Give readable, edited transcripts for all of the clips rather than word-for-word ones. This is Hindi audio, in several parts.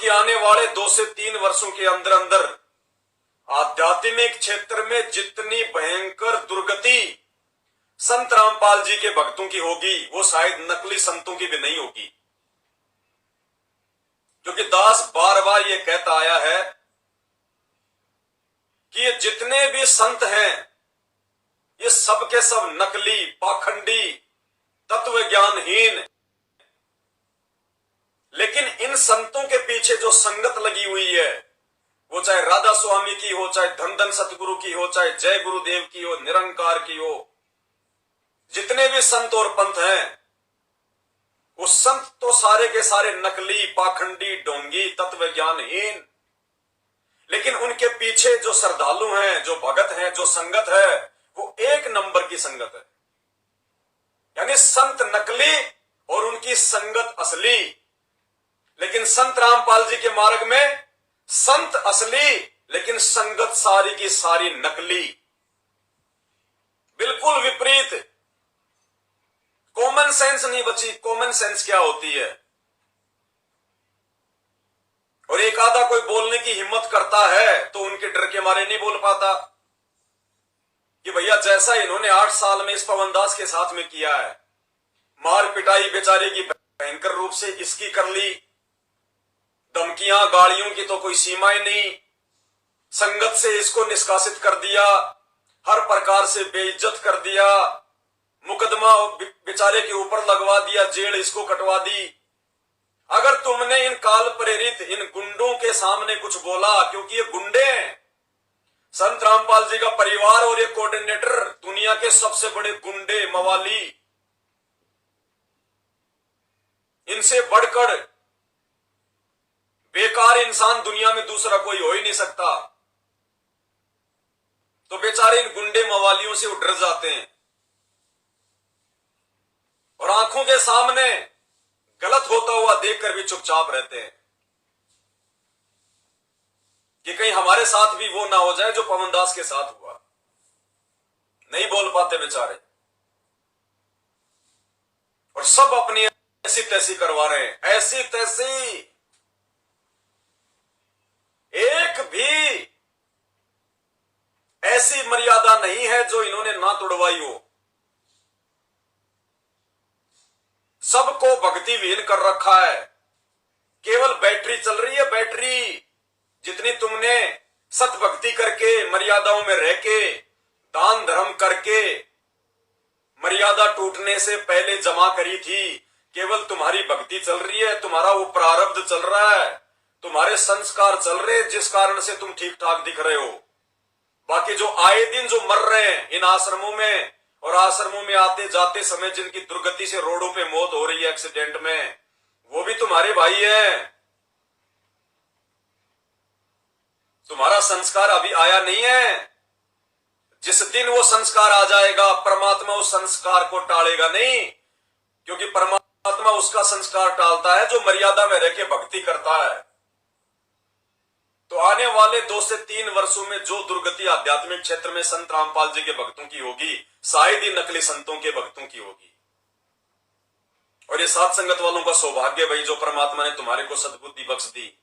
क्योंकि आने वाले 2 से 3 वर्षों के अंदर अंदर आध्यात्मिक क्षेत्र में जितनी भयंकर दुर्गति संत रामपाल जी के भक्तों की होगी वो शायद नकली संतों की भी नहीं होगी। क्योंकि दास बार बार ये कहता आया है कि ये जितने भी संत हैं ये सब के सब नकली, पाखंडी, तत्व ज्ञानहीन। लेकिन इन संतों के पीछे जो संगत लगी हुई है, वो चाहे राधा स्वामी की हो, चाहे धन धन सतगुरु की हो, चाहे जय गुरुदेव की हो, निरंकार की हो, जितने भी संत और पंथ हैं वो संत तो सारे के सारे नकली, पाखंडी, ढोंगी, तत्व ज्ञानहीन। लेकिन उनके पीछे जो श्रद्धालु हैं, जो भगत हैं, जो संगत है, वो एक नंबर की संगत है। यानी संत नकली और उनकी संगत असली। लेकिन संत रामपाल जी के मार्ग में संत असली लेकिन संगत सारी की सारी नकली, बिल्कुल विपरीत। कॉमन सेंस नहीं बची। कॉमन सेंस क्या होती है? और एक आधा कोई बोलने की हिम्मत करता है तो उनके डर के मारे नहीं बोल पाता कि भैया जैसा इन्होंने 8 साल में इस पवनदास के साथ में किया है, मार पिटाई बेचारे की भयंकर रूप से इसकी कर ली, धमकियां गालियों की तो कोई सीमा ही नहीं, संगत से इसको निष्कासित कर दिया, हर प्रकार से बेइज्जत कर दिया, मुकदमा बेचारे के ऊपर लगवा दिया, जेल इसको कटवा दी। अगर तुमने इन काल प्रेरित इन गुंडों के सामने कुछ बोला, क्योंकि ये गुंडे हैं, संत रामपाल जी का परिवार और ये कोऑर्डिनेटर दुनिया के सबसे बड़े गुंडे, मवाली, इनसे बढ़कर बेकार इंसान दुनिया में दूसरा कोई हो ही नहीं सकता। तो बेचारे इन गुंडे मवालियों से डर जाते हैं और आंखों के सामने गलत होता हुआ देखकर भी चुपचाप रहते हैं कि कहीं हमारे साथ भी वो ना हो जाए जो पवनदास के साथ हुआ। नहीं बोल पाते बेचारे और सब अपनी ऐसी तैसी करवा रहे हैं, ऐसी तैसी। एक भी ऐसी मर्यादा नहीं है जो इन्होंने ना तोड़वाई हो। सबको भक्ति विहीन कर रखा है। केवल बैटरी चल रही है, बैटरी जितनी तुमने सत भक्ति करके, मर्यादाओं में रह के, दान धर्म करके, मर्यादा टूटने से पहले जमा करी थी, केवल तुम्हारी भक्ति चल रही है, तुम्हारा वो प्रारब्ध चल रहा है, तुम्हारे संस्कार चल रहे हैं जिस कारण से तुम ठीक ठाक दिख रहे हो। बाकी जो आए दिन जो मर रहे हैं इन आश्रमों में और आश्रमों में आते जाते समय जिनकी दुर्गति से रोडों पे मौत हो रही है एक्सीडेंट में, वो भी तुम्हारे भाई हैं। तुम्हारा संस्कार अभी आया नहीं है। जिस दिन वो संस्कार आ जाएगा परमात्मा उस संस्कार को टालेगा नहीं, क्योंकि परमात्मा उसका संस्कार टालता है जो मर्यादा में रह के भक्ति करता है। तो आने वाले 2 से 3 वर्षों में जो दुर्गति आध्यात्मिक क्षेत्र में संत रामपाल जी के भक्तों की होगी, शायद ही नकली संतों के भक्तों की होगी। और ये साथ संगत वालों का सौभाग्य भाई जो परमात्मा ने तुम्हारे को सद्बुद्धि बख्श दी।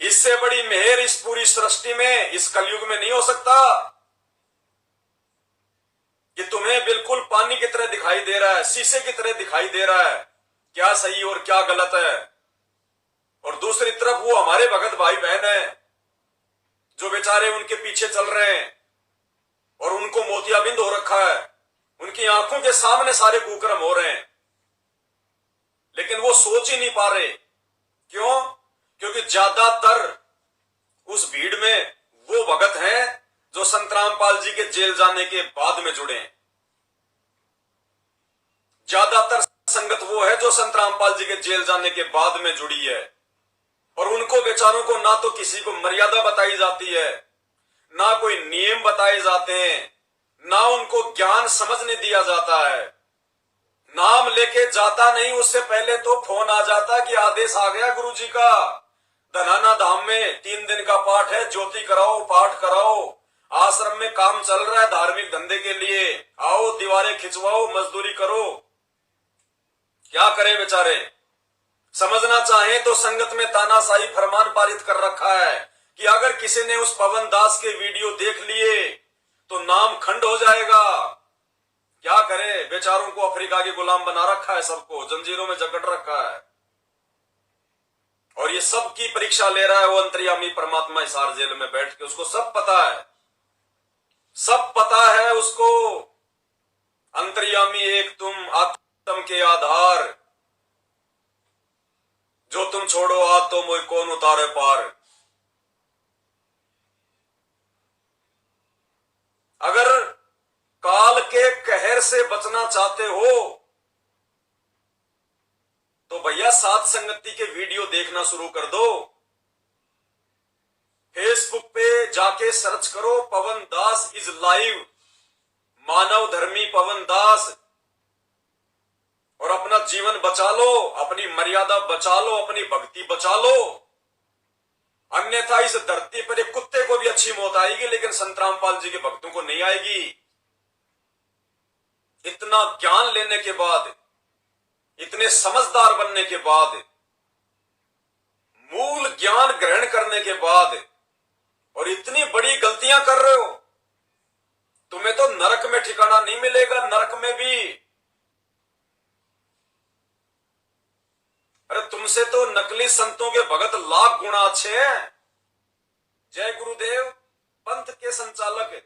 इससे बड़ी मेहर इस पूरी सृष्टि में, इस कलयुग में नहीं हो सकता कि तुम्हें बिल्कुल पानी की तरह दिखाई दे रहा है, शीशे की तरह दिखाई दे रहा है क्या सही और क्या गलत है। और दूसरी तरफ वो हमारे भगत भाई बहन है जो बेचारे उनके पीछे चल रहे हैं और उनको मोतियाबिंद हो रखा है, उनकी आंखों के सामने सारे कुकर्म हो रहे हैं, लेकिन वो सोच ही नहीं पा रहे। क्यों? क्योंकि ज्यादातर उस भीड़ में वो भगत हैं जो संत रामपाल जी के जेल जाने के बाद में जुड़े हैं। ज्यादातर संगत वो है जो संत रामपाल जी के जेल जाने के बाद में जुड़ी है और उनको बेचारों को ना तो किसी को मर्यादा बताई जाती है, ना कोई नियम बताए जाते हैं, ना उनको ज्ञान समझने दिया जाता है। नाम लेके जाता नहीं, उससे पहले तो फोन आ जाता कि आदेश आ गया गुरुजी का, धनाना धाम में 3 दिन का पाठ है, ज्योति कराओ, पाठ कराओ, आश्रम में काम चल रहा है धार्मिक धंधे के लिए, आओ दीवारें खिंचवाओ, मजदूरी करो। क्या करे बेचारे, समझना चाहें तो संगत में तानाशाही फरमान पारित कर रखा है कि अगर किसी ने उस पवन दास के वीडियो देख लिए तो नाम खंड हो जाएगा। क्या करे, बेचारों को अफ्रीका के गुलाम बना रखा है, सबको जंजीरों में जकड़ रखा है, और ये सब की परीक्षा ले रहा है वो अंतर्यामी परमात्मा हिसार जेल में बैठ के। उसको सब पता है, सब पता है उसको। अंतर्यामी एक तुम, आत्म के आधार, जो तुम छोड़ो आज तो मोई कौन उतारे पार। अगर काल के कहर से बचना चाहते हो तो भैया सात संगति के वीडियो देखना शुरू कर दो। फेसबुक पे जाके सर्च करो पवन दास इज लाइव, मानव धर्मी पवन दास, और अपना जीवन बचा लो, अपनी मर्यादा बचा लो, अपनी भक्ति बचा लो। अन्यथा इस धरती पर एक कुत्ते को भी अच्छी मौत आएगी लेकिन संत रामपाल जी के भक्तों को नहीं आएगी। इतना ज्ञान लेने के बाद, इतने समझदार बनने के बाद, मूल ज्ञान ग्रहण करने के बाद, और इतनी बड़ी गलतियां कर रहे हो, तुम्हें तो नरक में ठिकाना नहीं मिलेगा। नरक में भी, अरे तुमसे तो नकली संतों के भगत लाख गुना अच्छे हैं। जय गुरुदेव पंथ के संचालक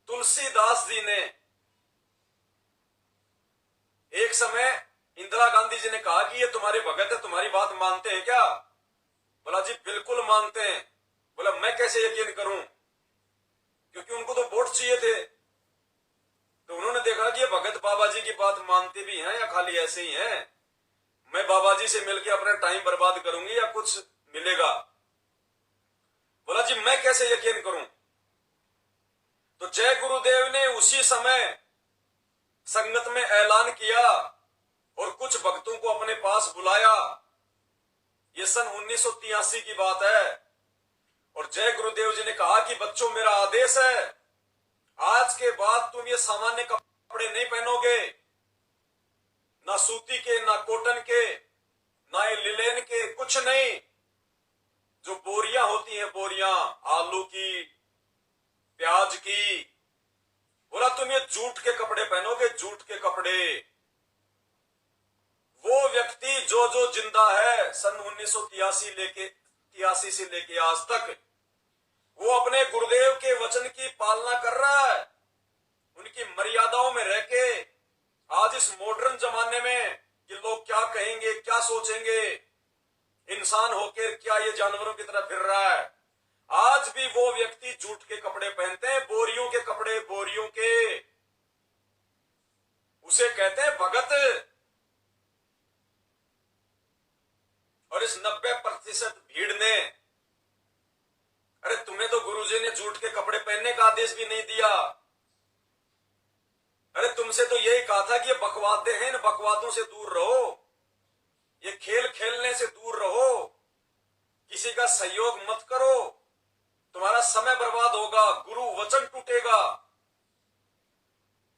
तुलसीदास जी ने एक समय इंदिरा गांधी जी ने कहा कि ये तुम्हारे भगत है, तुम्हारी बात मानते हैं क्या? बोला जी बिल्कुल मानते हैं। बोला मैं कैसे यकीन करूं, क्योंकि उनको तो वोट चाहिए थे। तो उन्होंने देखा कि ये भगत बाबा जी की बात मानते भी हैं या खाली ऐसे ही हैं, मैं बाबा जी से मिलकर अपना टाइम बर्बाद करूंगी या कुछ मिलेगा। बोला जी मैं कैसे यकीन करूं। तो जय गुरुदेव ने उसी समय संगत में ऐलान किया और कुछ भक्तों को अपने पास बुलाया। ये सन 1983 की बात है। और जय गुरुदेव जी ने कहा कि बच्चों मेरा आदेश है, आज के बाद तुम ये सामान्य कपड़े नहीं पहनोगे, ना सूती के, ना कॉटन के, ना ये लिलेन के, कुछ नहीं। जो बोरियां होती हैं, बोरियां आलू की, प्याज की, बोला तुम ये जूट के कपड़े पहनोगे, जूट के कपड़े। वो व्यक्ति जो जिंदा है सन 1983 से लेके आज तक, वो अपने गुरुदेव के वचन की पालना कर रहा है, उनकी मर्यादाओं में रह के। आज इस मॉडर्न जमाने में कि लोग क्या कहेंगे, क्या सोचेंगे, इंसान होकर क्या ये जानवरों की तरह फिर रहा है। आज भी वो व्यक्ति जूट के कपड़े पहनते हैं, बोरियों के कपड़े, बोरियों के। उसे कहते हैं भगत। और इस 90% भीड़ ने, अरे तुम्हें तो गुरुजी ने जूट के कपड़े पहनने का आदेश भी नहीं दिया। अरे तुमसे तो यही कहा था कि ये बकवादे हैं, इन बकवादों से दूर रहो, ये खेल खेलने से दूर रहो, किसी का सहयोग मत करो, तुम्हारा समय बर्बाद होगा, गुरु वचन टूटेगा।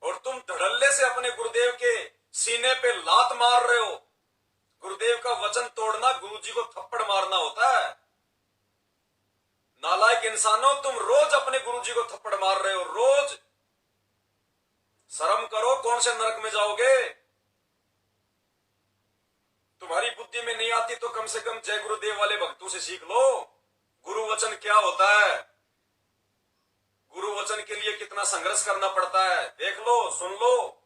और तुम धड़ल्ले से अपने गुरुदेव के सीने पे लात मार रहे हो। गुरुदेव का वचन तोड़ना गुरुजी को थप्पड़ मारना होता है। नालायक इंसानों, तुम रोज अपने गुरुजी को थप्पड़ मार रहे हो, रोज। शर्म करो, कौन से नरक में जाओगे? तुम्हारी बुद्धि में नहीं आती तो कम से कम जय गुरुदेव वाले भक्तों से सीख लो, गुरु वचन क्या होता है, गुरु वचन के लिए कितना संघर्ष करना पड़ता है। देख लो, सुन लो।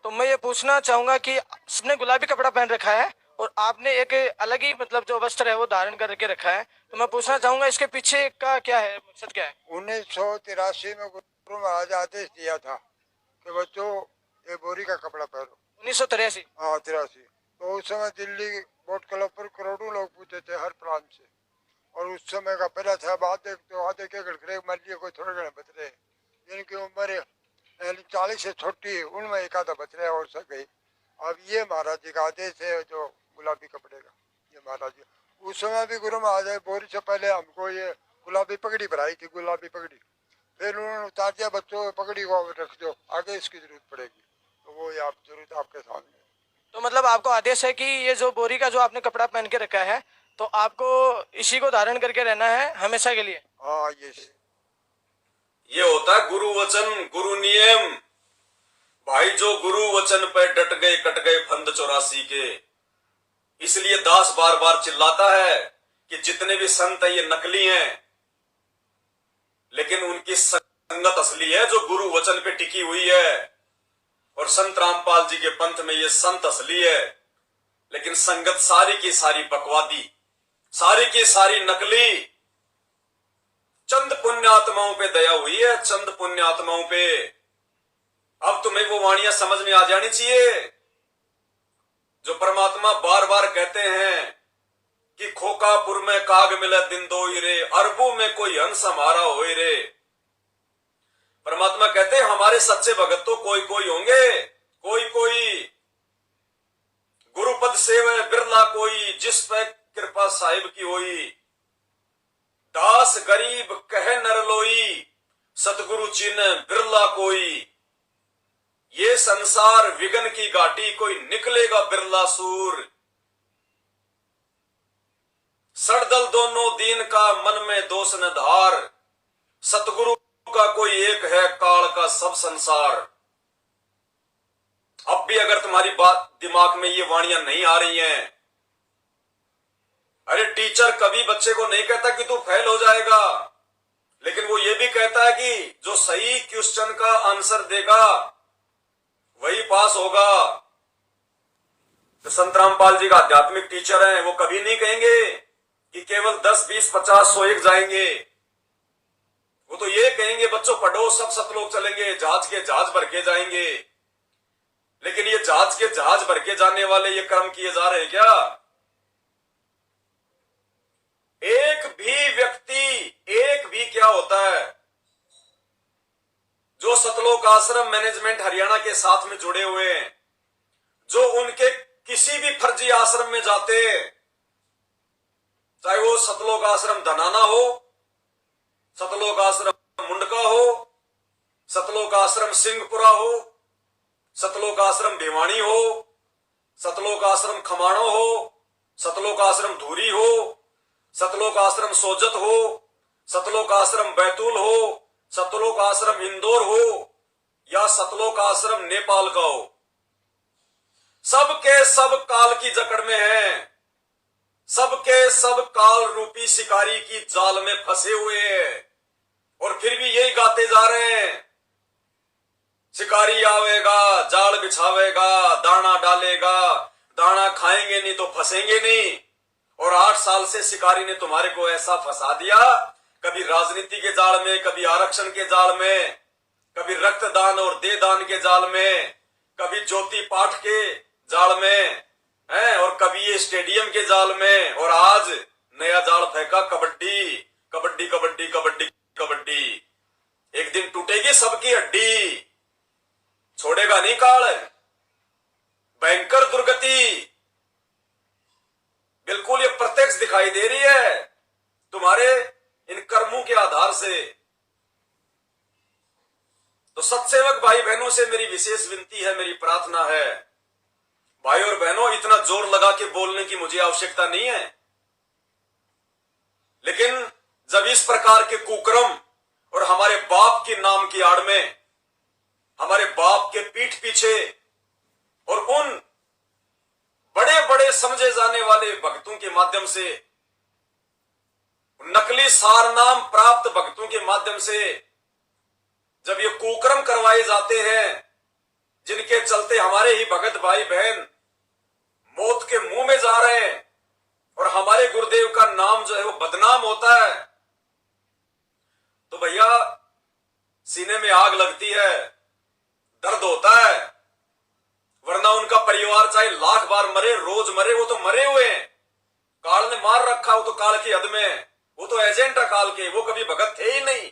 तो मैं ये पूछना चाहूंगा कि उसने गुलाबी कपड़ा पहन रखा है और आपने एक अलग ही मतलब जो वस्त्र है वो धारण करके रखा है, तो मैं पूछना चाहूंगा इसके पीछे का क्या है, मकसद क्या है? 1983 में गुरु महाराज आदेश दिया था कि बच्चों ये बोरी का कपड़ा पहनो। 1983? हाँ 83। तो उस समय दिल्ली बोट क्लब पर करोड़ों लोग पूछे थे हर प्रांत से, और उस समय का पहला था। बात एक तो आधे के गड़खड़े मान लिए कोई थोड़े घने बच रहे, जिनकी उम्र 40 से छोटी है, उनमें एक आधा बच रहा है और सब गई। अब ये महाराज जी का आदेश है जो गुलाबी कपड़े का, ये महाराज जी। उस समय भी गुरु महाराज बोरी से पहले हमको ये गुलाबी पगड़ी भराई थी, गुलाबी पगड़ी। फिर उन्होंने उतार दिया, बच्चों पगड़ी को रख दो, आगे इसकी जरूरत पड़ेगी। तो वो आप जरूरत आपके सामने। तो मतलब आपको आदेश है कि ये जो बोरी का जो आपने कपड़ा पहन के रखा है, तो आपको इसी को धारण करके रहना है हमेशा के लिए। हाँ ये होता है गुरु वचन, गुरु नियम। भाई जो गुरु वचन पे डट गए कट गए फंद 84 के। इसलिए दास बार बार चिल्लाता है कि जितने भी संत है ये नकली हैं, लेकिन उनकी संगत असली है जो गुरु वचन पे टिकी हुई है। और संत रामपाल जी के पंथ में ये संत असली है, लेकिन संगत सारी की सारी बकवादी, सारी की सारी नकली। चंद पुण्यात्माओं पे दया हुई है, चंद पुण्यात्माओं पे। अब तुम्हें वो वाणियां समझ में आ जानी चाहिए जो परमात्मा बार बार कहते हैं कि खोकापुर में काग मिले दिन दो रे, अरबों में कोई हंस हमारा होए रे। परमात्मा कहते हैं हमारे सच्चे भगत तो कोई कोई होंगे, कोई कोई। गुरुपद सेव बिरला कोई, जिस पे कृपा साहिब की होई। दास गरीब कह नर लोई, सतगुरु चिन्ह बिरला कोई। ये संसार विघन की घाटी, कोई निकलेगा बिरला सूर। सड़दल दोनों दीन का, मन में दोष न धार। सतगुरु का कोई एक है, काल का सब संसार। अब भी अगर तुम्हारी बात दिमाग में ये वाणियां नहीं आ रही हैं, अरे टीचर कभी बच्चे को नहीं कहता कि तू फेल हो जाएगा, लेकिन वो ये भी कहता है कि जो सही क्वेश्चन का आंसर देगा वही पास होगा। तो संत रामपाल जी का आध्यात्मिक टीचर हैं, वो कभी नहीं कहेंगे कि केवल 10, 20, 50, 100 एक जाएंगे। वो तो ये कहेंगे बच्चों पढ़ो, सब सतलोक चलेंगे, जहाज के जहाज भर के जाएंगे। लेकिन ये जहाज के जहाज भर के जाने वाले ये कर्म किए जा रहे हैं क्या? एक भी क्या होता है जो सतलोक आश्रम मैनेजमेंट हरियाणा के साथ में जुड़े हुए हैं, जो उनके किसी भी फर्जी आश्रम में जाते हैं, चाहे वो सतलोक आश्रम धनाना हो, सतलोक आश्रम मुंडका हो, सतलोक आश्रम सिंहपुरा हो, सतलोक आश्रम भिवानी हो, सतलोक आश्रम खमाणो हो, सतलोक आश्रम धूरी हो, सतलोक आश्रम सोजत हो, सतलोक आश्रम बैतूल हो, सतलोक आश्रम इंदौर हो, या सतलोक आश्रम नेपाल का हो, सब के सब काल की जकड़ में हैं। सबके सब काल रूपी शिकारी की जाल में फंसे हुए हैं, और फिर भी यही गाते जा रहे हैं, शिकारी आवेगा, जाल बिछावेगा, दाना डालेगा, दाना खाएंगे नहीं तो फंसेंगे नहीं। और 8 साल से शिकारी ने तुम्हारे को ऐसा फंसा दिया, कभी राजनीति के जाल में, कभी आरक्षण के जाल में, कभी रक्तदान और देदान के जाल में, कभी ज्योति पाठ के जाल में है, और कभी ये स्टेडियम के जाल में, और आज नया जाल फेंका कबड्डी कबड्डी कबड्डी कबड्डी कबड्डी। एक दिन टूटेगी सबकी हड्डी, छोड़ेगा नहीं काल। भयंकर दुर्गति बिल्कुल ये प्रत्यक्ष दिखाई दे रही है तुम्हारे इन कर्मों के आधार से। तो सत्सेवक भाई बहनों से मेरी विशेष विनती है, मेरी प्रार्थना है, भाई और बहनों इतना जोर लगा के बोलने की मुझे आवश्यकता नहीं है, लेकिन जब इस प्रकार के कुकर्म और हमारे बाप के नाम की आड़ में, हमारे बाप के पीठ पीछे और उन बड़े बड़े समझे जाने वाले भक्तों के माध्यम से, नकली सार नाम प्राप्त भक्तों के माध्यम से जब ये कुकर्म करवाए जाते हैं, जिनके चलते हमारे ही भगत भाई बहन मौत के मुंह में जा रहे हैं और हमारे गुरुदेव का नाम जो है वो बदनाम होता है, तो भैया सीने में आग लगती है, दर्द होता है। वरना उनका परिवार चाहे लाख बार मरे, रोज मरे, वो तो मरे हुए हैं, काल ने मार रखा, वो तो काल की हद में, वो तो एजेंट है काल के, वो कभी भगत थे ही नहीं।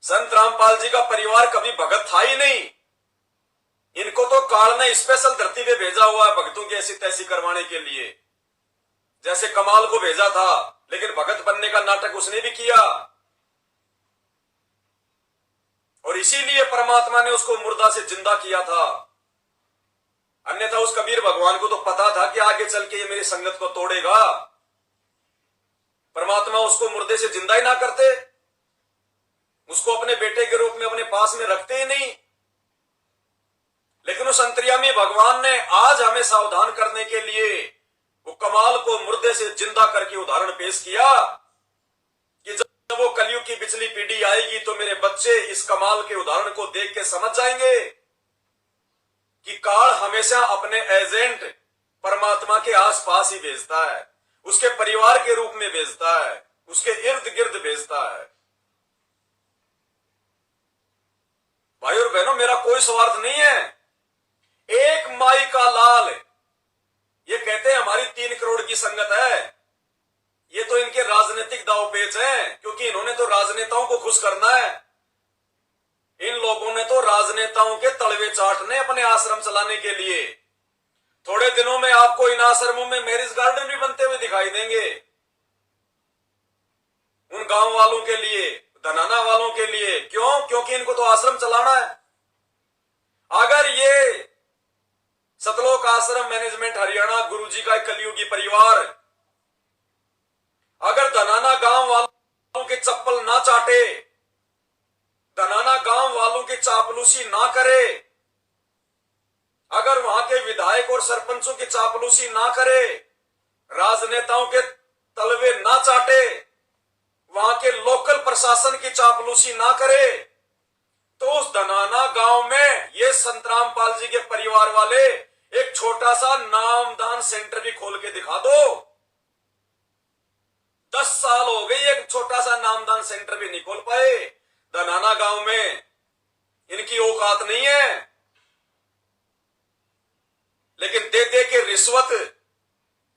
संत रामपाल जी का परिवार कभी भगत था ही नहीं। इनको तो काल ने स्पेशल धरती पे भेजा हुआ है भक्तों की ऐसी तैसी करवाने के लिए, जैसे कमाल को भेजा था, लेकिन भगत बनने का नाटक उसने भी किया, और इसीलिए परमात्मा ने उसको मुर्दा से जिंदा किया था। अन्यथा उस कबीर भगवान को तो पता था कि आगे चल के ये मेरी संगत को तोड़ेगा। परमात्मा उसको मुर्दे से जिंदा ही ना करते, उसको अपने बेटे के रूप में अपने पास में रखते ही नहीं। लेकिन उस अंतर्यामी भगवान ने आज हमें सावधान करने के लिए वो कमाल को मुर्दे से जिंदा करके उदाहरण पेश किया कि जब वो कलयुग की पिछली पीढ़ी आएगी तो मेरे बच्चे इस कमाल के उदाहरण को देख के समझ जाएंगे कि काल हमेशा अपने एजेंट परमात्मा के आसपास ही भेजता है, उसके परिवार के रूप में भेजता है, उसके इर्द गिर्द भेजता है। भाई और बहनों, मेरा कोई स्वार्थ नहीं है। एक माई का लाल, ये कहते हैं हमारी 3 करोड़ की संगत है। ये तो इनके राजनीतिक दावपेच हैं, क्योंकि इन्होंने तो राजनेताओं को खुश करना है। इन लोगों ने तो राजनेताओं के तलवे चाटने अपने आश्रम चलाने के लिए। थोड़े दिनों में आपको इन आश्रमों में मैरिज गार्डन भी बनते हुए दिखाई देंगे, उन गांव वालों के लिए, धनाना वालों के लिए। क्यों? क्योंकि इनको तो आश्रम चलाना है। अगर ये सतलोक आश्रम मैनेजमेंट हरियाणा गुरुजी का एक कलयुगी परिवार अगर धनाना गांव वालों के चप्पल ना चाटे, धनाना गांव वालों की चापलूसी ना करे, अगर वहां के विधायक और सरपंचों की चापलूसी ना करे, राजनेताओं के तलवे ना चाटे, वहां के लोकल प्रशासन की चापलूसी ना करे, तो उस धनाना गांव में ये संत रामपाल जी के परिवार वाले एक छोटा सा नामदान सेंटर भी खोल के दिखा दो। 10 साल हो गए, एक छोटा सा नामदान सेंटर भी नहीं खोल पाए। धनाना गांव में इनकी औकात नहीं है। लेकिन दे दे के रिश्वत,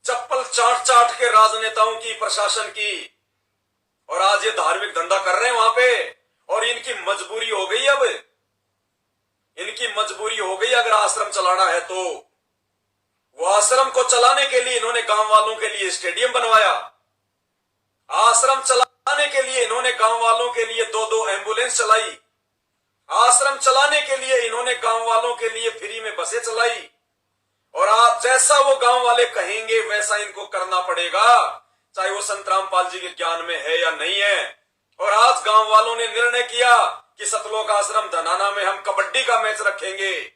चप्पल चाट चाट के राजनेताओं की, प्रशासन की, और आज ये धार्मिक धंधा कर रहे हैं वहां पे। और इनकी मजबूरी हो गई, अब इनकी मजबूरी हो गई अगर आश्रम चलाना है तो। वो आश्रम को चलाने के लिए इन्होंने गांव वालों के लिए स्टेडियम बनवाया। आश्रम चलाने के लिए इन्होंने गांव वालों के लिए 2-2 एम्बुलेंस चलाई। आश्रम चलाने के लिए इन्होंने गांव वालों के लिए फ्री में बसें चलाई। और आज जैसा वो गांव वाले कहेंगे वैसा इनको करना पड़ेगा, चाहे वो संत रामपाल जी के ज्ञान में है या नहीं है। और आज गांव वालों ने निर्णय किया कि सतलोक आश्रम धनाना में हम कबड्डी का मैच रखेंगे,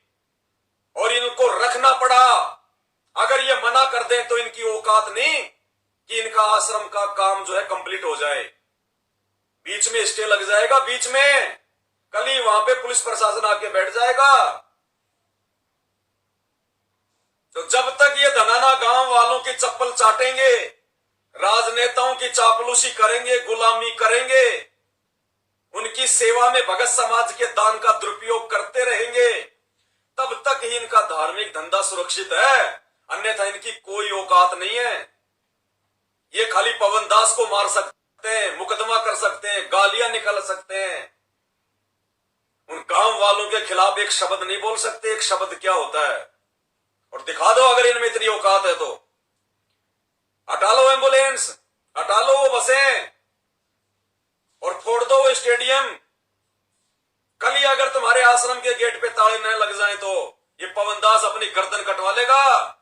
और इनको रखना पड़ा। अगर ये मना कर दें तो इनकी औकात नहीं कि इनका आश्रम का काम जो है कंप्लीट हो जाए। बीच में स्टे लग जाएगा, बीच में कल ही वहां पे पुलिस प्रशासन आके बैठ जाएगा। तो जब तक ये धनाना गांव वालों की चप्पल चाटेंगे, राजनेताओं की चापलूसी करेंगे, गुलामी करेंगे, उनकी सेवा में भगत समाज के दान का दुरुपयोग करते रहेंगे, तब तक ही इनका धार्मिक धंधा सुरक्षित है। अन्यथा इनकी कोई औकात नहीं है। ये खाली पवन दास को मार सकते हैं, मुकदमा कर सकते हैं, गालियां निकाल सकते हैं। उन गांव वालों के खिलाफ एक शब्द नहीं बोल सकते। एक शब्द क्या होता है, और दिखा दो अगर इनमें इतनी औकात है तो। हटा लो एम्बुलेंस, हटा लो वो बसें, और फोड़ दो वो स्टेडियम। कल ही अगर तुम्हारे आश्रम के गेट पे ताले न लग जाएं तो ये पवन दास अपनी गर्दन कटवा लेगा।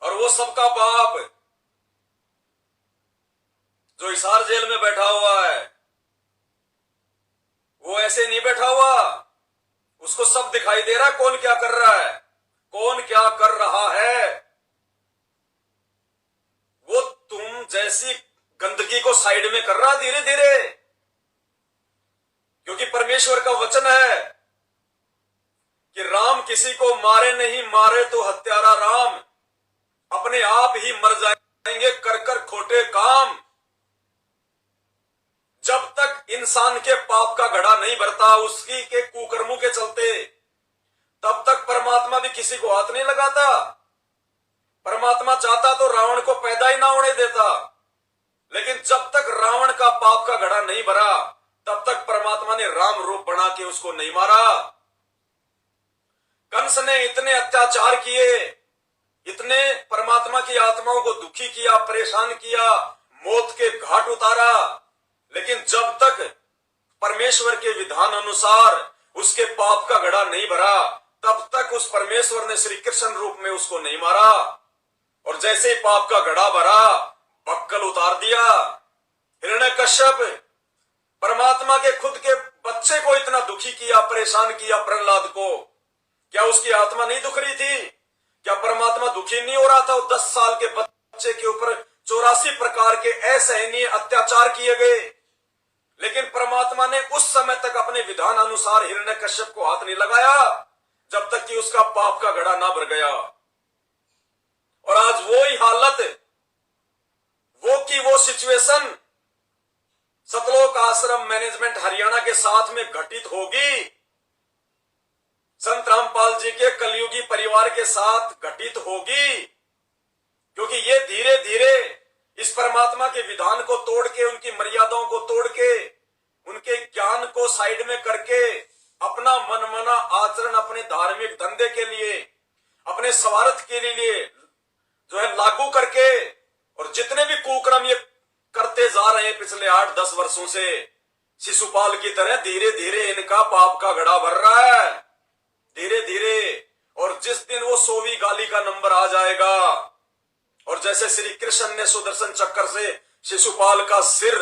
और वो सबका बाप जो हिसार जेल में बैठा हुआ है, वो ऐसे नहीं बैठा हुआ, उसको सब दिखाई दे रहा है कौन क्या कर रहा है, कौन क्या कर रहा है। वो तुम जैसी गंदगी को साइड में कर रहा धीरे धीरे, क्योंकि परमेश्वर का वचन है कि राम किसी को मारे नहीं, मारे तो हत्यारा राम, अपने आप ही मर जाएंगे कर कर खोटे काम। जब तक इंसान के पाप का घड़ा नहीं भरता उसकी के कुकर्मों के चलते, तब तक परमात्मा भी किसी को हाथ नहीं लगाता। परमात्मा चाहता तो रावण को पैदा ही ना होने देता, लेकिन जब तक रावण का पाप का घड़ा नहीं भरा तब तक परमात्मा ने राम रूप बना के उसको नहीं मारा। कंस ने इतने अत्याचार किए, इतने परमात्मा की आत्माओं को दुखी किया, परेशान किया, मौत के घाट उतारा, लेकिन जब तक परमेश्वर के विधान अनुसार उसके पाप का घड़ा नहीं भरा तब तक उस परमेश्वर ने श्री कृष्ण रूप में उसको नहीं मारा, और जैसे ही पाप का घड़ा भरा, बक्कल उतार दिया। हिरण्यकश्यप परमात्मा के खुद के बच्चे को इतना दुखी किया, परेशान किया, प्रहलाद को। क्या उसकी आत्मा नहीं दुख रही थी? क्या परमात्मा दुखी नहीं हो रहा था? 10 साल के बच्चे के ऊपर 84 प्रकार के असहनीय अत्याचार किए गए, लेकिन परमात्मा ने उस समय तक अपने विधान अनुसार हिरण्यकश्यप को हाथ नहीं लगाया, जब तक कि उसका पाप का घड़ा ना भर गया। और आज वो ही हालत, वो सिचुएशन सतलोक आश्रम मैनेजमेंट हरियाणा के साथ में घटित होगी, संत रामपाल जी के कलयुगी परिवार के साथ घटित होगी, क्योंकि ये धीरे धीरे इस परमात्मा के विधान को तोड़ के, उनकी मर्यादाओं को तोड़ के, उनके ज्ञान को साइड में करके अपना मनमाना आचरण अपने धार्मिक धंधे के लिए, अपने स्वार्थ के लिए जो है लागू करके, और जितने भी कुकर्म ये करते जा रहे हैं पिछले 8-10 वर्षों से, शिशुपाल की तरह धीरे धीरे इनका पाप का घड़ा भर रहा है, धीरे धीरे। और जिस दिन वो 100वीं गाली का नंबर आ जाएगा, और जैसे श्री कृष्ण ने सुदर्शन चक्र से शिशुपाल का सिर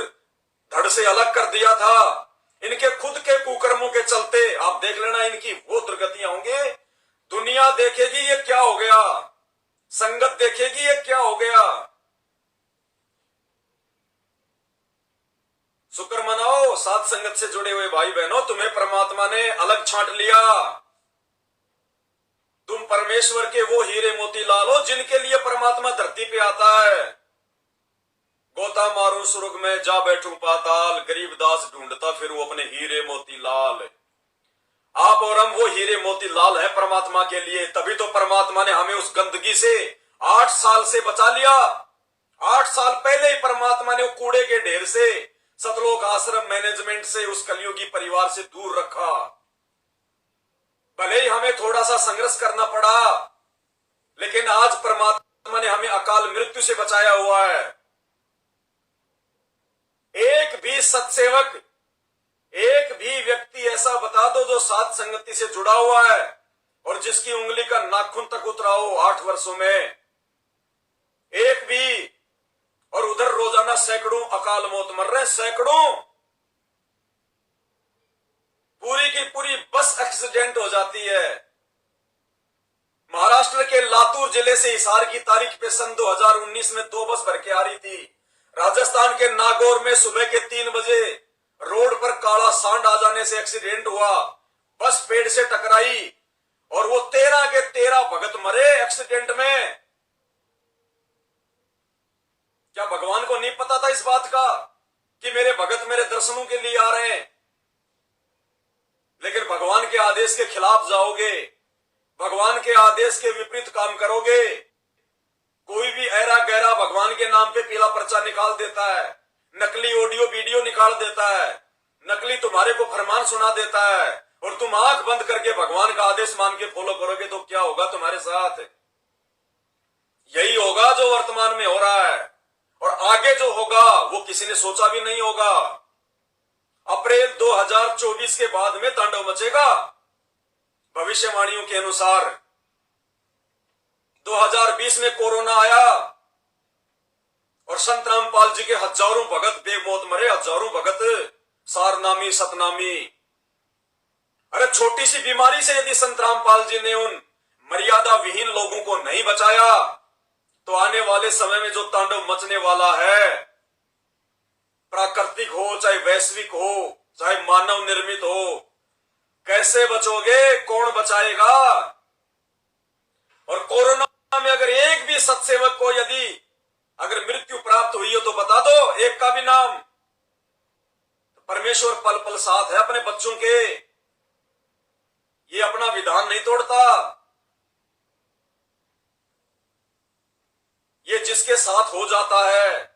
धड़ से अलग कर दिया था, इनके खुद के कुकर्मों के चलते आप देख लेना, इनकी वो दुर्गतियां होंगे। दुनिया देखेगी ये क्या हो गया, संगत देखेगी ये क्या हो गया। शुक्र मनाओ साथ संगत से जुड़े हुए भाई बहनों, तुम्हें परमात्मा ने अलग छांट लिया। तुम परमेश्वर के वो हीरे मोती लाल हो जिनके लिए परमात्मा धरती पे आता है। गोता मारूं सुर्ग में, जा बैठूं पाताल, गरीबदास ढूंढता फिर वो अपने हीरे मोती लाल। आप और हम वो हीरे मोती लाल है परमात्मा के लिए, तभी तो परमात्मा ने हमें उस गंदगी से 8 साल से बचा लिया। 8 साल पहले ही परमात्मा ने वो कूड़े के ढेर से, सतलोक आश्रम मैनेजमेंट से, उस कलयुगी परिवार से दूर रखा। भले ही हमें थोड़ा सा संघर्ष करना पड़ा, लेकिन आज परमात्मा ने हमें अकाल मृत्यु से बचाया हुआ है। एक भी सत्सेवक, एक भी व्यक्ति ऐसा बता दो जो साथ संगति से जुड़ा हुआ है और जिसकी उंगली का नाखून तक उतरा हो 8 वर्षों में, एक भी। और उधर रोजाना सैकड़ों अकाल मौत मर रहे हैं, सैकड़ों। पूरी की पूरी बस एक्सीडेंट हो जाती है। महाराष्ट्र के लातूर जिले से हिसार की तारीख पे सन 2019 में 2 बस भर के आ रही थी। राजस्थान के नागौर में सुबह के 3 बजे रोड पर काला सांड आ जाने से एक्सीडेंट हुआ। बस पेड़ से टकराई और वो 13 के 13 भगत मरे एक्सीडेंट में। क्या भगवान को नहीं पता था इस बात का कि मेरे भगत मेरे दर्शनों के लिए आ रहे हैं? लेकिन भगवान के आदेश के खिलाफ जाओगे, भगवान के आदेश के विपरीत काम करोगे। कोई भी ऐरा गहरा भगवान के नाम पे पीला पर्चा निकाल देता है, नकली ऑडियो वीडियो निकाल देता है, नकली तुम्हारे को फरमान सुना देता है, और तुम आंख बंद करके भगवान का आदेश मान के फॉलो करोगे तो क्या होगा तुम्हारे साथ? यही होगा जो वर्तमान में हो रहा है, और आगे जो होगा वो किसी ने सोचा भी नहीं होगा। अप्रैल 2024 के बाद में तांडव मचेगा भविष्यवाणियों के अनुसार। 2020 में कोरोना आया और संत रामपाल जी के हजारों भगत बेमौत मरे, हजारों भगत सारनामी सतनामी। अरे छोटी सी बीमारी से यदि संत रामपाल जी ने उन मर्यादा विहीन लोगों को नहीं बचाया, तो आने वाले समय में जो तांडव मचने वाला है, प्राकृतिक हो चाहे वैश्विक हो चाहे मानव निर्मित हो, कैसे बचोगे? कौन बचाएगा? और कोरोना में अगर एक भी सत्सेवक को यदि अगर मृत्यु प्राप्त हुई हो तो बता दो एक का भी नाम। परमेश्वर पल पल साथ है अपने बच्चों के, ये अपना विधान नहीं तोड़ता। ये जिसके साथ हो जाता है,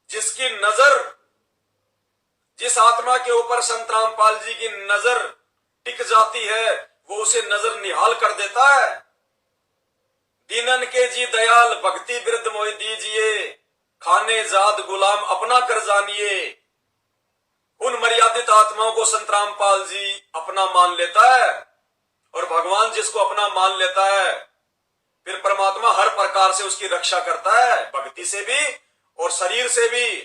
जिसकी नजर, जिस आत्मा के ऊपर संत रामपाल जी की नजर टिक जाती है, वो उसे नजर निहाल कर देता है। दीनन के जी दयाल भक्ति बिरद मोहि दीजिए, खाने जाद गुलाम अपना कर जानिए। उन मर्यादित आत्माओं को संत रामपाल जी अपना मान लेता है और भगवान जिसको अपना मान लेता है फिर परमात्मा हर प्रकार से उसकी रक्षा करता है, भक्ति से भी और शरीर से भी।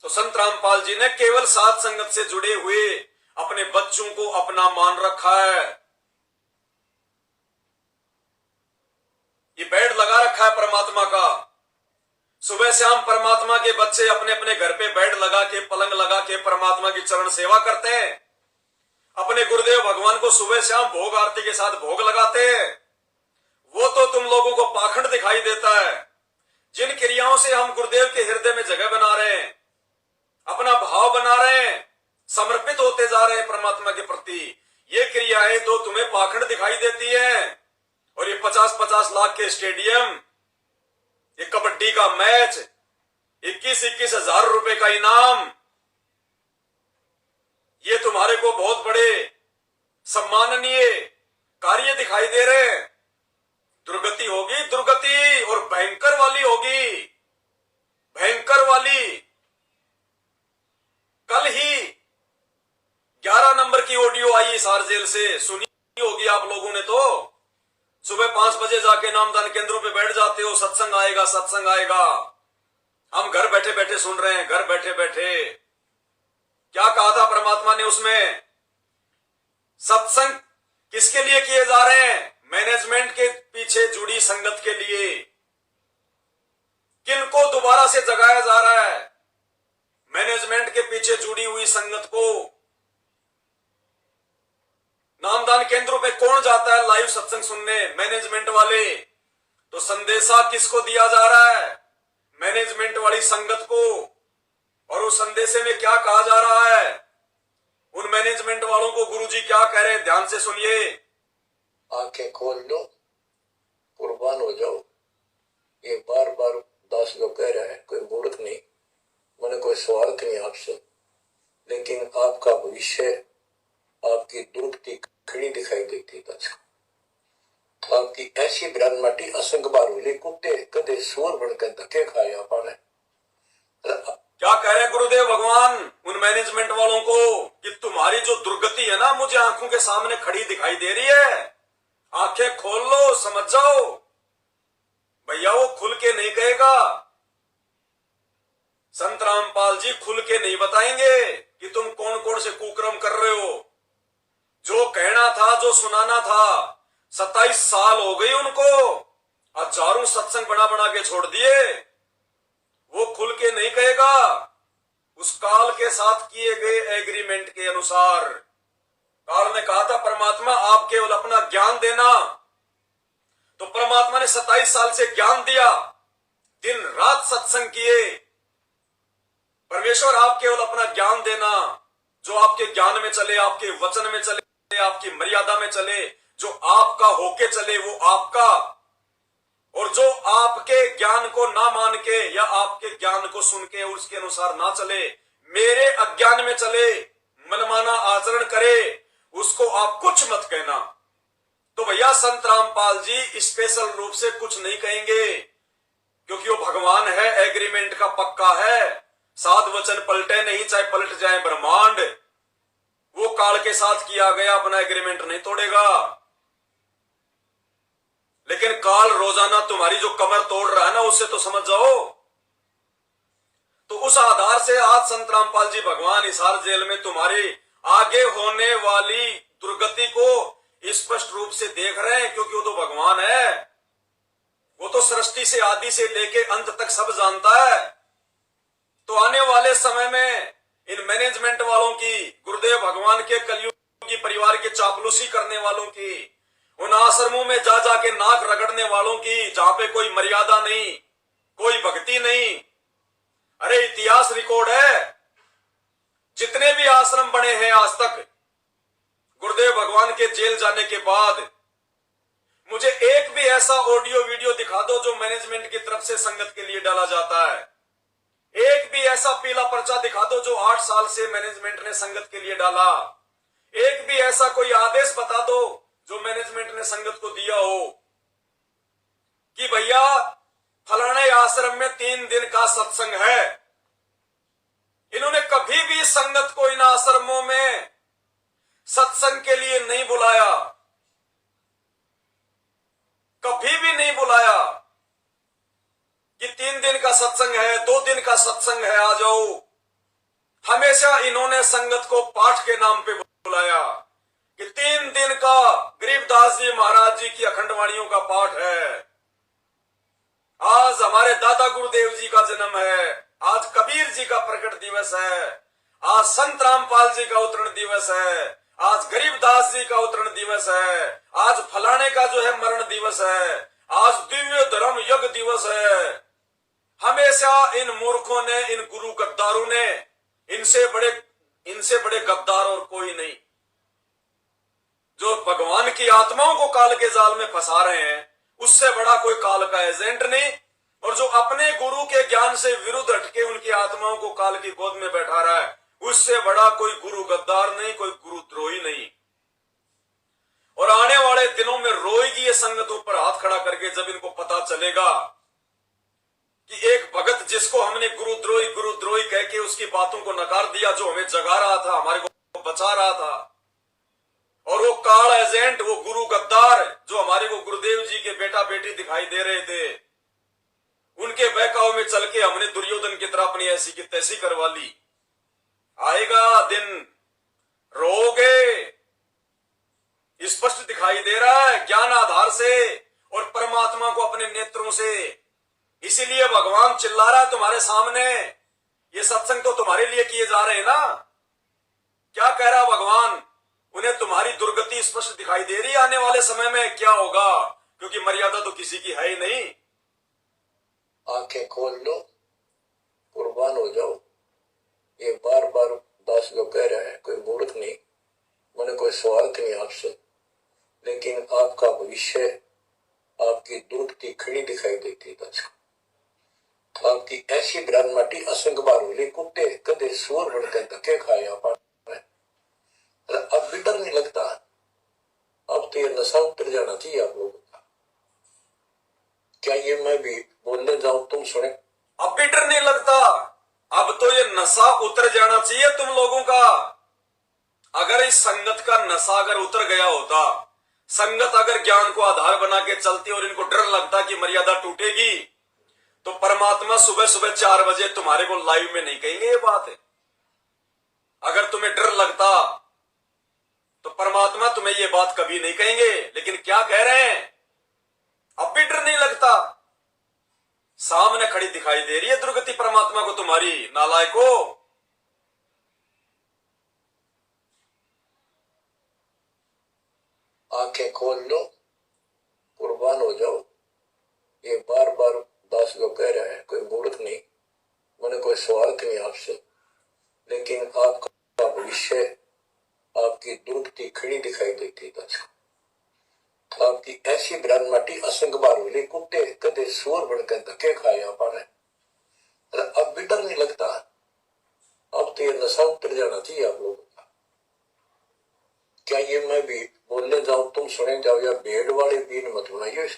तो संत रामपाल जी ने केवल साध संगत से जुड़े हुए अपने बच्चों को अपना मान रखा है। ये बेड लगा रखा है परमात्मा का। सुबह शाम परमात्मा के बच्चे अपने अपने घर पे बेड लगा के, पलंग लगा के परमात्मा की चरण सेवा करते हैं। अपने गुरुदेव भगवान को सुबह शाम भोग आरती के साथ भोग लगाते हैं। वो तो तुम लोगों को पाखंड दिखाई देता है। जिन क्रियाओं से हम गुरुदेव के हृदय में जगह बना रहे हैं, अपना भाव बना रहे हैं, समर्पित होते जा रहे हैं परमात्मा के प्रति, ये क्रियाएं तो तुम्हें पाखंड दिखाई देती हैं। और ये 50-50 लाख के स्टेडियम, ये कबड्डी का मैच, 21-21 हजार रुपए का इनाम, ये तुम्हारे को बहुत बड़े सम्माननीय कार्य दिखाई दे रहे हैं। दुर्गति होगी, दुर्गति, और भयंकर वाली होगी, भयंकर वाली। कल ही 11 नंबर की ऑडियो आई हिसार जेल से, सुनी होगी आप लोगों ने। तो सुबह 5 बजे जाके नामदान केंद्रों पे बैठ जाते हो, सत्संग आएगा, सत्संग आएगा। हम घर बैठे बैठे सुन रहे हैं, घर बैठे बैठे। क्या कहा था परमात्मा ने उसमें? सत्संग किसके लिए किए जा रहे हैं? मैनेजमेंट के पीछे जुड़ी संगत के लिए। किनको दोबारा से जगाया जा रहा है? मैनेजमेंट के पीछे जुड़ी हुई संगत को। नामदान केंद्रों पे कौन जाता है लाइव सत्संग सुनने? मैनेजमेंट वाले। तो संदेशा किसको दिया जा रहा है? मैनेजमेंट वाली संगत को। और उस संदेशे में क्या कहा जा रहा है? उन मैनेजमेंट वालों को गुरुजी क्या कह रहे हैं, ध्यान से सुनिए। आंखें खोल लो, कुर्बान हो जाओ। ये बार बार दास लोग कह रहे हैं, कोई मूर्ख नहीं, मैंने कोई स्वार्थ नहीं आपसे, लेकिन आपका भविष्य, आपकी दुर्गति खड़ी दिखाई देती है। आपकी ऐसी ब्रह्मटी असंग बार होली, कुत्ते कदे सूर बनकर धक्के खाए आपने। क्या कह रहे हैं गुरुदेव भगवान उन मैनेजमेंट वालों को कि तुम्हारी जो दुर्गति है ना, मुझे आंखों के सामने खड़ी दिखाई दे रही है। आंखें खोल लो, समझ जाओ। भैया वो खुल के नहीं कहेगा। संत रामपाल जी खुल के नहीं बताएंगे कि तुम कौन कौन से कुकर्म कर रहे हो। जो कहना था, जो सुनाना था, 27 साल हो गई उनको, हजारों सत्संग बना बना के छोड़ दिए। वो खुल के नहीं कहेगा। उस काल के साथ किए गए एग्रीमेंट के अनुसार काल ने कहा था परमात्मा आप केवल अपना ज्ञान देना। तो परमात्मा ने 27 साल से ज्ञान दिया, दिन रात सत्संग किए। परमेश्वर आप केवल अपना ज्ञान देना, जो आपके ज्ञान में चले, आपके वचन में चले, आपकी मर्यादा में चले, जो आपका होके चले वो आपका। और जो आपके ज्ञान को ना मान के या आपके ज्ञान को सुन के उसके अनुसार ना चले, मेरे अज्ञान में चले, मनमाना आचरण करे, उसको आप कुछ मत कहना। तो भैया संत रामपाल जी स्पेशल रूप से कुछ नहीं कहेंगे, क्योंकि वो भगवान है, एग्रीमेंट का पक्का है। साध वचन पलटे नहीं, चाहे पलट जाए ब्रह्मांड। वो काल के साथ किया गया अपना एग्रीमेंट नहीं तोड़ेगा। लेकिन काल रोजाना तुम्हारी जो कमर तोड़ रहा है ना, उससे तो समझ जाओ। तो उस आधार से आज संत रामपाल जी भगवान हिसार जेल में तुम्हारी आगे होने वाली दुर्गति को स्पष्ट रूप से देख रहे हैं, क्योंकि वो तो भगवान है। वो तो सृष्टि से आदि से लेके अंत तक सब जानता है। तो आने वाले समय में इन मैनेजमेंट वालों की, गुरुदेव भगवान के कलयुगी परिवार की चापलूसी करने वालों की, उन आश्रमों में जा जाके नाक रगड़ने वालों की, जहां पे कोई मर्यादा नहीं, कोई भक्ति नहीं। अरे इतिहास रिकॉर्ड है, जितने भी आश्रम बने हैं आज तक गुरुदेव भगवान के जेल जाने के बाद, मुझे एक भी ऐसा ऑडियो वीडियो दिखा दो जो मैनेजमेंट की तरफ से संगत के लिए डाला जाता है। एक भी ऐसा पीला पर्चा दिखा दो जो 8 साल से मैनेजमेंट ने संगत के लिए डाला। एक भी ऐसा कोई आदेश बता दो जो मैनेजमेंट ने संगत को दिया हो कि भैया फलाने आश्रम में 3 दिन का सत्संग है। इन्होंने कभी भी संगत को इन आश्रमों में सत्संग के लिए नहीं बुलाया, कभी भी नहीं बुलाया कि 3 दिन का सत्संग है, 2 दिन का सत्संग है, आ जाओ। हमेशा इन्होंने संगत को पाठ के नाम पे बुलाया कि 3 दिन का गरीबदास जी महाराज जी की अखंड वाणियों का पाठ है। आज हमारे दादा गुरुदेव जी का जन्म है, आज कबीर जी का प्रकट दिवस है, आज संत रामपाल जी का उतरण दिवस है, आज गरीबदास जी का उतरण दिवस है, आज फलाने का जो है मरण दिवस है, आज दिव्य धर्म यज्ञ दिवस है। हमेशा इन मूर्खों ने, इन गुरु गद्दारों ने, इनसे बड़े गद्दार और कोई नहीं, जो भगवान की आत्माओं को काल के जाल में फंसा रहे हैं, उससे बड़ा कोई काल का एजेंट नहीं। और जो अपने गुरु के ज्ञान से विरुद्ध हटके उनकी आत्माओं को काल की गोद में बैठा रहा है, उससे बड़ा कोई गुरु गद्दार नहीं, कोई गुरु द्रोही नहीं। और आने वाले दिनों में रोएगी ये संगत ऊपर हाथ खड़ा करके, जब इनको पता चलेगा कि एक भगत जिसको हमने गुरुद्रोही कह के उसकी बातों को नकार दिया, जो हमें जगा रहा था, हमारे को बचा रहा था, और वो काल एजेंट, वो गुरु गद्दार जो हमारे को गुरुदेव जी के बेटा बेटी दिखाई दे रहे थे, उनके बहकाव में चल के हमने दुर्योधन की तरह अपनी ऐसी की तैसी करवा ली। आएगा दिन, रोगे, स्पष्ट दिखाई दे रहा है ज्ञान आधार से और परमात्मा को अपने नेत्रों से। इसीलिए भगवान चिल्ला रहा है तुम्हारे सामने, ये सत्संग तो तुम्हारे लिए किए जा रहे हैं ना। क्या कह रहा भगवान? उन्हें तुम्हारी दुर्गति स्पष्ट दिखाई दे रही है, आने वाले समय में क्या होगा, क्योंकि मर्यादा तो किसी की है ही नहीं। आंखें खोल लो, कुर्बान हो जाओ। ये बार बार दास लोग कह रहे हैं, कोई मूर्ख नहीं, मैंने कोई स्वार्थ नहीं आपसे, लेकिन आपका भविष्य, आपकी दुर्गति खड़ी दिखाई देती दास को। आपकी ऐसी ग्रानमाटी असंग बार होली, कुत्ते कदे सूर बनकर धक्के खाए आप। अब भी डर नहीं लगता, अब तो ये नशा उतर जाना चाहिए आप लोगों का। क्या ये मैं भी बोलने जाऊं तुम सुने? अब भी डर नहीं लगता, अब तो ये नशा उतर जाना चाहिए तुम लोगों का। अगर इस संगत का नशा अगर उतर गया होता, संगत अगर ज्ञान को आधार बना के चलती और इनको डर लगता कि मर्यादा टूटेगी, तो परमात्मा सुबह सुबह 4 बजे तुम्हारे को लाइव में नहीं कहेंगे ये बात है। अगर तुम्हें डर लगता तो परमात्मा तुम्हें ये बात कभी नहीं कहेंगे, लेकिन क्या कह रहे हैं? अब भी डर नहीं लगता, सामने खड़ी दिखाई दे रही है दुर्गति परमात्मा को तुम्हारी, नालायको। आंखें खोल लो, कुर्बान हो जाओ। ये बार बार दास लोग कह रहे हैं, कोई मूर्ख नहीं, मैंने कोई स्वार्थ नहीं आपसे, लेकिन आपका भविष्य, आपकी दुर्गति खड़ी दिखाई देती दास को। आपकी ऐसी ग्रानमाटी असंग बार होली, कुत्ते कदे सूर बनकर धक्के खाए आप। अब भी डर नहीं लगता, अब तो ये नशा उतर जाना चाहिए आप लोगों का। क्या ये मैं भी बोलने जाऊं तुम सुने जाओ, या भेड़ वाले बीन मत बनाइए।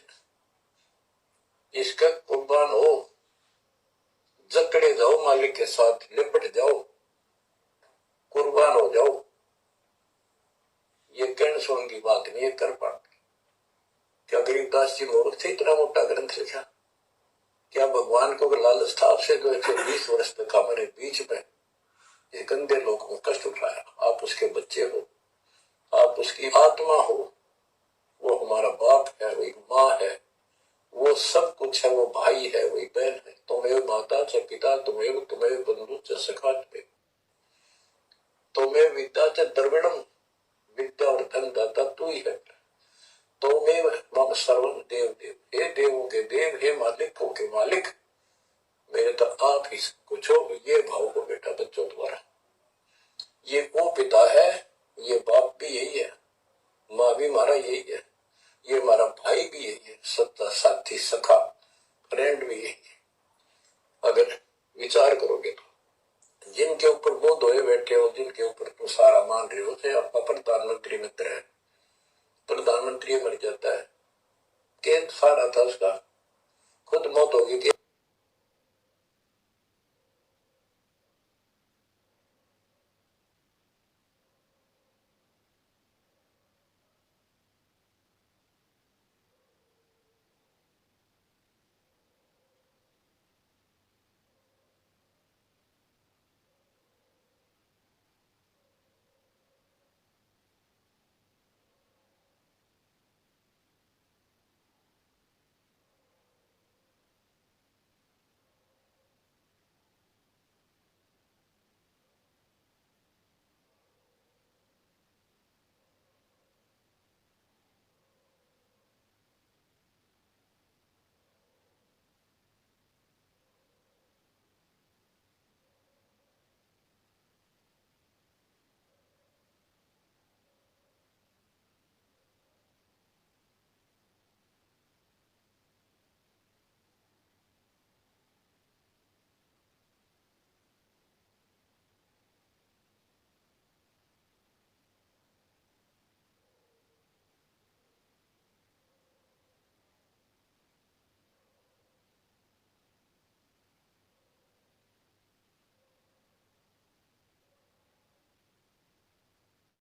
इसका कुर्बान हो, जकड़े जाओ, मालिक के साथ लिपट जाओ, कुर्बान हो जाओ। ये कहने सुन की बात नहीं है, कर पाते। क्या गरीबदास जी मूर्ख थे इतना मोटा ग्रंथ लिखा? क्या भगवान को लालच था आपसे जो 120 वर्ष तक हमारे बीच में ये गंदे लोगों को कष्ट उठाया? आप उसके बच्चे हो, आप उसकी आत्मा हो, वो हमारा बाप है, वही माँ है, वो सब कुछ है, वो भाई है, वही बहन है। तुम्हें माता च पिता, तुम्हें बंधु च सखा, तुम्हें विद्या च द्रविणम, विद्या और धन दाता तू ही है। तुम्हें मम सर्वम देव देव, हे देवों के देव, हे मालिकों के मालिक, मेरे तो आप ही कुछ हो। ये भाव को बेटा बच्चों द्वारा, ये वो पिता है, ये बाप भी यही है, माँ भी हमारा यही है, ये हमारा भाई भी यही है, सत्ता साथी सखा फ्रेंड भी यही है। अगर विचार करोगे तो जिनके ऊपर वो धोए बैठे हो, जिनके ऊपर तुम सारा मान रहे हो, तो आपका प्रधानमंत्री मित्र है, प्रधानमंत्री मर जाता है, केंद्र सारा था उसका, खुद मौत होगी।